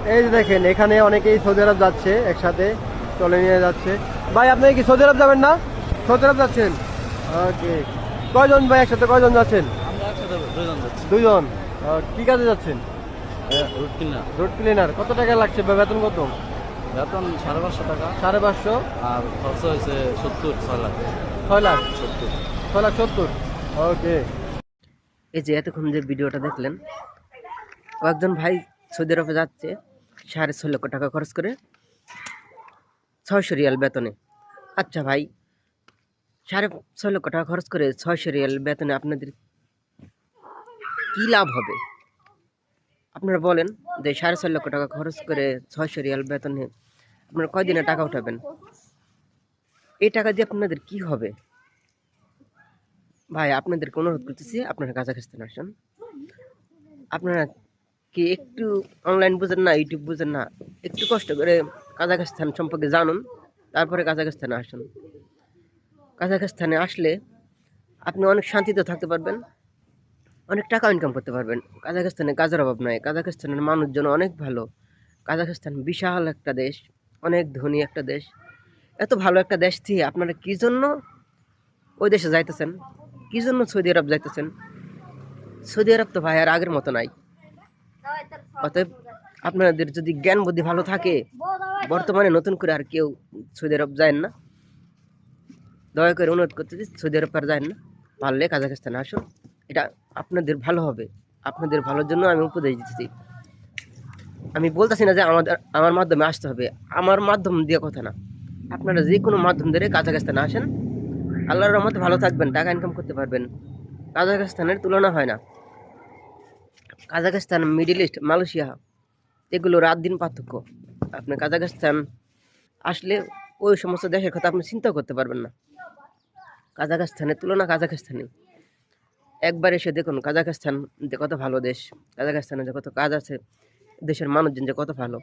এই যে দেখেন এখানে অনেকেই সৌদি আরব যাচ্ছে একসাথে, চলে নিয়ে যাচ্ছে। ভাই আপনি কি সৌদি আরব যাবেন না? সৌদি আরব যাচ্ছেন? ওকে। কয়জন ভাই একসাথে, কয়জন যাচ্ছেন? আমরা একসাথে দুজন যাচ্ছি। দুজন। কি কাজে যাচ্ছেন? রুট কিনা রোড ক্লিনার। কত টাকা লাগছে বা বেতন কত? বেতন 550 টাকা, 550। আর খরচ হয়েছে 6 লাখ। 6 লাখ। 70। 6,70,000। ওকে। এই যে এতক্ষণ যে ভিডিওটা দেখলেন, কয়েকজন ভাই সৌদি আরবে যাচ্ছে 6.5 লক্ষ টাকা খরচ করে 600 রিয়াল বেতনে। আচ্ছা ভাই, 6.5 লক্ষ টাকা খরচ করে 600 রিয়াল বেতনে আপনাদের কি লাভ হবে? আপনারা বলেন যে 6.5 লক্ষ টাকা খরচ করে 600 রিয়াল বেতনে আপনারা কয়দিনে টাকা উঠাবেন? এই টাকা দিয়ে আপনাদের কি হবে? ভাই আপনাদেরকে অনুরোধ করতেছি, আপনারা কাজাখস্তান আসেন। আপনারা কি একটু অনলাইন বুঝেন না, ইউটিউব বুঝেন না? একটু কষ্ট করে কাজাখস্তান সম্পর্কে জানুন, তারপরে কাজাখস্তানে আসুন। কাজাখস্তানে আসলে আপনি অনেক শান্তিতে থাকতে পারবেন, অনেক টাকা ইনকাম করতে পারবেন। কাজাখস্তানে কাজের অভাব নাই, কাজাখস্তানের মানুষজন অনেক ভালো। কাজাখস্তান বিশাল একটা দেশ, অনেক ধনী একটা দেশ। এত ভালো একটা দেশ থেকে আপনারা কী জন্য ওই দেশে যাইতেছেন? কী জন্য সৌদি আরব যাইতেছেন? সৌদি আরব তো ভাই আর আগের মতো নাই। অতএব আপনাদের যদি জ্ঞান বুদ্ধি ভালো থাকে, বর্তমানে নতুন করে আর কেউ সৌদি আরব যায় না। দয়া করে অনুরোধ করতেছি, সৌদি আরব আর যায় না, পারলে কাজাখস্তানে আসুন। এটা আপনাদের ভালো হবে, আপনাদের ভালোর জন্য আমি উপদেশ দিতেছি। আমি বলতেছি না যে আমার মাধ্যমে আসতে হবে, আমার মাধ্যম দিয়ে কথা না। আপনারা যে কোনো মাধ্যম ধরে কাজাখস্তানে আসেন, আল্লাহর রহমতে ভালো থাকবেন, টাকা ইনকাম করতে পারবেন। কাজাখস্তানের তুলনা হয় না। কাজাখস্তান, মিডিল ইস্ট, মালয়েশিয়া, এগুলো রাত দিন পার্থক্য। আপনি কাজাখস্তান আসলে ওই সমস্ত দেশের কথা আপনি চিন্তাও করতে পারবেন না। কাজাখস্তানের তুলনা কাজাখস্তানে। একবার এসে দেখুন কাজাখস্তান যে কত ভালো দেশ, কাজাখস্তানে যে কত কাজ আছে, দেশের মানুষজন যে কত ভালো।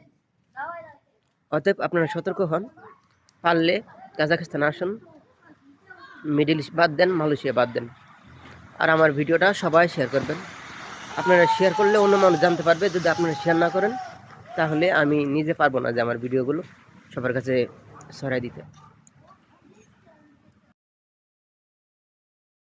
অতএব আপনারা সতর্ক হন, পারলে কাজাখস্তান আসুন। মিডিল ইস্ট বাদ দেন, মালয়েশিয়া বাদ দেন। আর আমার ভিডিওটা সবাই শেয়ার করবেন। আপনারা শেয়ার করলে অন্য মানুষ জানতে পারবে। যদি আপনারা শেয়ার না করেন তাহলে আমি নিজে পারবো না যে আমার ভিডিওগুলো সবার কাছে ছড়াই দিতে।